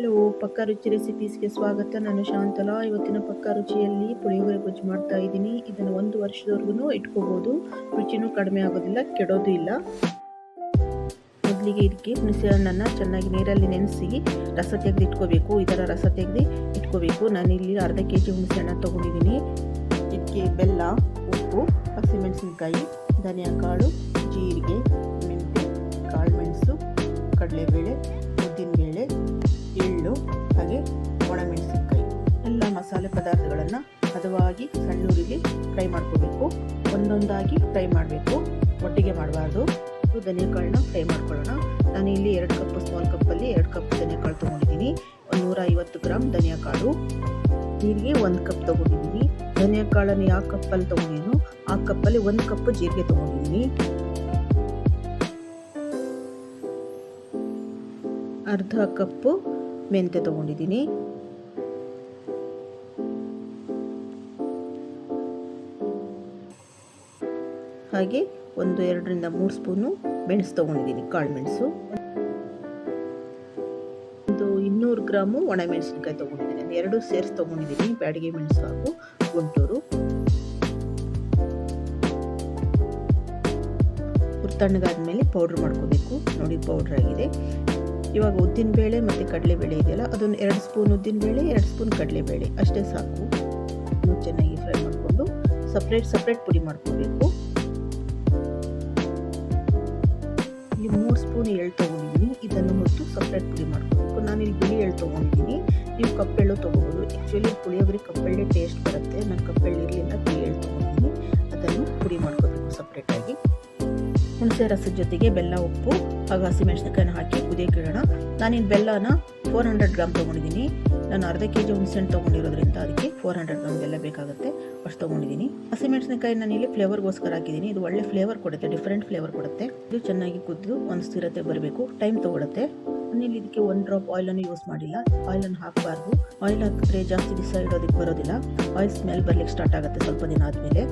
Hello, ಪಕ್ಕಾ ರುಚಿ ರೆಸಿಪೀಸ್ಗೆ ಸ್ವಾಗತ. ನಾನು ಶಾಂತಲಾ. ಇವತ್ತಿನ ಪಕ್ಕಾ ರುಚಿಯಲ್ಲಿ ಪುಳಿಯೋಗರೆ ಗೊಜ್ಜು ಮಾಡ್ತಾ ಇದ್ದೀನಿ. ಇದನ್ನು 1 ವರ್ಷದವರೆಗೂ ಇಟ್ಕೋಬೋದು. ರುಚಿನೂ ಕಡಿಮೆ ಆಗೋದಿಲ್ಲ, ಕೆಡೋದು ಇಲ್ಲ. ಮೊದಲಿಗೆ ಇದಕ್ಕೆ ಹುಣಸೆ ಹಣ್ಣನ್ನು ಚೆನ್ನಾಗಿ ನೀರಲ್ಲಿ ನೆನೆಸಿ ರಸ ತೆಗೆದು ಇಟ್ಕೋಬೇಕು. ಈ ಥರ ರಸ ತೆಗೆದು ಇಟ್ಕೋಬೇಕು. ನಾನಿಲ್ಲಿ ಅರ್ಧ kg ಹುಣಸೆ ಹಣ್ಣು ತೊಗೊಂಡಿದ್ದೀನಿ. ಇದಕ್ಕೆ ಬೆಲ್ಲ, ಉಪ್ಪು, ಹಸಿಮೆಣಸಿನಕಾಯಿ, ಧನಿಯಾ ಕಾಳು, ಜೀರಿಗೆ, ಮೆಂತ್ಯ, ಕಾಳು ಮೆಣಸು, ಕಡಲೆಬೇಳೆ, ಉದ್ದಿನಬೇಳೆ, ಎಳ್ಳು ಹಾಗೆ ಒಣಮೆಣಸಿನಕಾಯಿ ಎಲ್ಲ ಮಸಾಲೆ ಪದಾರ್ಥಗಳನ್ನು ಹದವಾಗಿ ಸಣ್ಣೂರಿಗೆ ಫ್ರೈ ಮಾಡ್ಕೋಬೇಕು. ಒಂದೊಂದಾಗಿ ಫ್ರೈ ಮಾಡಬೇಕು, ಒಟ್ಟಿಗೆ ಮಾಡಬಾರ್ದು. ಧನಿಯಾ ಕಾಳನ್ನ ಫ್ರೈ ಮಾಡ್ಕೊಳ್ಳೋಣ. ನಾನು ಇಲ್ಲಿ 2 ಕಪ್ ಸ್ಮಾಲ್ ಕಪ್ಪಲ್ಲಿ 2 ಕಪ್ ಧನಿಯಾ ಕಾಳು ತೊಗೊಂಡಿದ್ದೀನಿ. 150 ಗ್ರಾಮ್ ಧನಿಯಾ ಕಾಳು. ಜೀರಿಗೆ 1 ಕಪ್ ತೊಗೊಂಡಿದ್ದೀನಿ. ಧನಿಯಾ ಕಾಳನ್ನು ಯಾವ ಕಪ್ಪಲ್ಲಿ ತೊಗೊಂಡಿದ್ದೀನೋ ಆ ಕಪ್ಪಲ್ಲಿ 1 ಕಪ್ ಜೀರಿಗೆ ತೊಗೊಂಡಿದ್ದೀನಿ. ಅರ್ಧ ಕಪ್ಪು ಮೆಂತ್ಯ ತೊಗೊಂಡಿದ್ದೀನಿ. ಹಾಗೆ 1-2 ರಿಂದ 3 ಸ್ಪೂನು ಮೆಣಸು ತೊಗೊಂಡಿದ್ದೀನಿ, ಕಾಳು ಮೆಣಸು. 200 ಗ್ರಾಮು ಒಣಮೆಣಸಿನಕಾಯಿ ತೊಗೊಂಡಿದ್ದೀನಿ. 2 ಸೇರಿಸಿ ತೊಗೊಂಡಿದ್ದೀನಿ. ಬ್ಯಾಡಿಗೆ ಮೆಣಸು ಹಾಗೂ ಗುಂಟೂರು. ತಣ್ಣಗಾದ್ಮೇಲೆ ಪೌಡ್ರ್ ಮಾಡ್ಕೋಬೇಕು. ನೋಡಿ, ಪೌಡ್ರ್ ಆಗಿದೆ. ಇವಾಗ ಉದ್ದಿನಬೇಳೆ ಮತ್ತು ಕಡಲೆಬೇಳೆ ಇದೆಯಲ್ಲ, ಅದೊಂದು 2 ಸ್ಪೂನ್ ಉದ್ದಿನಬೇಳೆ, 2 ಸ್ಪೂನ್ ಕಡಲೆಬೇಳೆ ಅಷ್ಟೇ ಸಾಕು. ಚೆನ್ನಾಗಿ ಫ್ರೈ ಮಾಡಿಕೊಂಡು ಸಪ್ರೇಟ್ ಪುಡಿ ಮಾಡ್ಕೋಬೇಕು. ಇಲ್ಲಿ 3 ಸ್ಪೂನ್ ಎಳ್ಳು ತೊಗೊಂಡಿದ್ದೀನಿ. ಇದನ್ನು ಮತ್ತು ಸಪ್ರೇಟ್ ಪುಡಿ ಮಾಡ್ಕೋಬೇಕು. ನಾನಿಲ್ಲಿ ಬಿಳಿ ಎಳ್ಳು ತೊಗೊಂಡಿದ್ದೀನಿ. ನೀವು ಕಪ್ಪೆಳ್ಳು ತೊಗೋಬೋದು. ಆ್ಯಕ್ಚುಲಿ ಪುಳಿಯೋಗರೆ ಕಪ್ಪೆಳ್ಳೆ ಟೇಸ್ಟ್ ಬರುತ್ತೆ. ನಾನು ಕಪ್ಪೆಳ್ಳು ಇರಲಿಲ್ಲ, ಬಿಳಿ ಎಳ್ಳು ತೊಗೊಂಡಿದ್ದೀನಿ. ಅದನ್ನು ಪುಡಿ ಮಾಡ್ಕೋಬೇಕು ಸಪ್ರೇಟಾಗಿ. ಹುಣಸೆ ರಸದ ಜೊತೆಗೆ ಬೆಲ್ಲ, ಉಪ್ಪು ಹಾಗೂ ಹಸಿಮೆಣಸಿನಕಾಯಿನ ಹಾಕಿ ಕುದಿಯೋಕೆ ಇಡೋಣ. ನಾನಿನ್ನು ಬೆಲ್ಲನ 400 ಗ್ರಾಮ್ ತೊಗೊಂಡಿದ್ದೀನಿ. ನಾನು ಅರ್ಧ kg ಹುಣಸೆ ಹಣ್ಣು ತೊಗೊಂಡಿರೋದ್ರಿಂದ ಅದಕ್ಕೆ 400 ಗ್ರಾಮ್ ಬೆಲ್ಲ ಬೇಕಾಗುತ್ತೆ, ಅಷ್ಟು ತೊಗೊಂಡಿದ್ದೀನಿ. ಹಸಿಮೆಣಸಿನಕಾಯಿ ನಾನು ಇಲ್ಲಿ ಫ್ಲೇವರ್ಗೋಸ್ಕರ ಹಾಕಿದ್ದೀನಿ. ಇದು ಒಳ್ಳೆ ಫ್ಲೇವರ್ ಕೊಡುತ್ತೆ, ಡಿಫ್ರೆಂಟ್ ಫ್ಲೇವರ್ ಕೊಡುತ್ತೆ. ಇದು ಚೆನ್ನಾಗಿ ಕುದ್ದು ಒಂದು ಸ್ಥಿರತೆ ಬರಬೇಕು, ಟೈಮ್ ತೊಗೊಳುತ್ತೆ. ನಾನಿಲ್ಲಿ ಇದಕ್ಕೆ 1 ಡ್ರಾಪ್ ಆಯಿಲನ್ನು ಯೂಸ್ ಮಾಡಿಲ್ಲ. ಆಯಿಲನ್ನು ಹಾಕಬಾರ್ದು. ಆಯಿಲ್ ಹಾಕಿದ್ರೆ ಜಾಸ್ತಿ ದಿವಸ ಇಡೋದಕ್ಕೆ ಬರೋದಿಲ್ಲ. ಆಯಿಲ್ ಸ್ಮೆಲ್ ಬರಲಿಕ್ಕೆ ಸ್ಟಾರ್ಟ್ ಆಗುತ್ತೆ ಸ್ವಲ್ಪ ದಿನ ಆದಮೇಲೆ.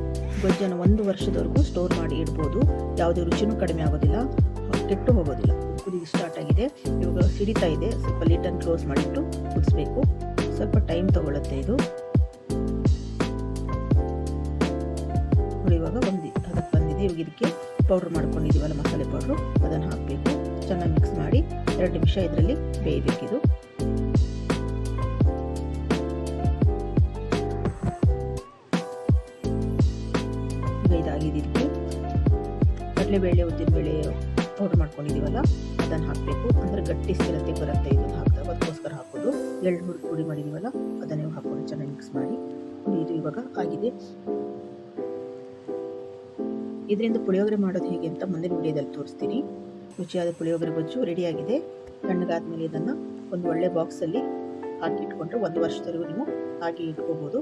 ಗೊಜ್ಜನ್ನು 1 ವರ್ಷದವರೆಗೂ ಸ್ಟೋರ್ ಮಾಡಿ ಇಡ್ಬೋದು. ಯಾವುದೇ ರುಚಿನೂ ಕಡಿಮೆ ಆಗೋದಿಲ್ಲ, ಕೆಟ್ಟು ಹೋಗೋದಿಲ್ಲ. ಕುದಿ ಸ್ಟಾರ್ಟ್ ಆಗಿದೆ, ಇವಾಗ ಸಿಡಿತಾ ಇದೆ. ಸ್ವಲ್ಪ ಲಿಡನ್ನು ಕ್ಲೋಸ್ ಮಾಡಿಟ್ಟು ಕುದಿಸ್ಬೇಕು. ಸ್ವಲ್ಪ ಟೈಮ್ ತಗೊಳುತ್ತೆ ಇದು. ನೋಡಿ, ಇವಾಗ ಅದಕ್ಕೆ ಬಂದಿದೆ. ಇವಾಗ ಇದಕ್ಕೆ ಪೌಡ್ರ್ ಮಾಡ್ಕೊಂಡಿದ್ದೀವಲ್ಲ, ಮಸಾಲೆ ಪೌಡ್ರು, ಅದನ್ನು ಹಾಕಬೇಕು. ಚೆನ್ನಾಗಿ ಮಿಕ್ಸ್ ಮಾಡಿ 2 ನಿಮಿಷ ಇದರಲ್ಲಿ ಬೇಯಬೇಕಿದು. ಈಗ ಇದಾಗಿದೆ. ಇದಕ್ಕೆ ಕಡಲೆಬೇಳೆ, ಉದ್ದಿನಬೇಳೆ ಪೌಡ್ರ್ ಮಾಡ್ಕೊಂಡಿದ್ದೀವಲ್ಲ, ಅದನ್ನು ಹಾಕಬೇಕು. ಅಂದರೆ ಗಟ್ಟಿ ಸ್ಥಿರತೆ ಬರುತ್ತೆ ಇದನ್ನು ಹಾಕಿದಾಗ, ಅದಕ್ಕೋಸ್ಕರ ಹಾಕೋದು. ಎಳ್ಳು ಪುಡಿ ಮಾಡಿದ್ದೀವಲ್ಲ, ಅದನ್ನು ಹಾಕೊಂಡು ಚೆನ್ನಾಗಿ ಮಿಕ್ಸ್ ಮಾಡಿ. ಇದು ಇವಾಗ ಆಗಿದೆ. ಇದರಿಂದ ಪುಳಿಯೋಗರೆ ಮಾಡೋದು ಹೇಗೆ ಅಂತ ಮುಂದಿನ ವಿಡಿಯೋದಲ್ಲಿ ತೋರಿಸ್ತೀನಿ. ರುಚಿಯಾದ ಪುಳಿಯೋಗರೆ ಗೊಜ್ಜು ರೆಡಿಯಾಗಿದೆ. ತಣ್ಣಗಾದ್ಮೇಲೆ ಇದನ್ನು ಒಂದು ಒಳ್ಳೆ ಬಾಕ್ಸಲ್ಲಿ ಹಾಕಿ ಇಟ್ಕೊಂಡ್ರೆ 1 ವರ್ಷದವರೆಗೂ ನೀವು ಹಾಗೆ ಇಟ್ಕೋಬೋದು.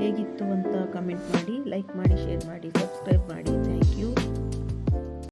ಹೇಗಿತ್ತು ಅಂತ ಕಮೆಂಟ್ ಮಾಡಿ, ಲೈಕ್ ಮಾಡಿ, ಶೇರ್ ಮಾಡಿ, ಸಬ್ಸ್ಕ್ರೈಬ್ ಮಾಡಿ. Thank you.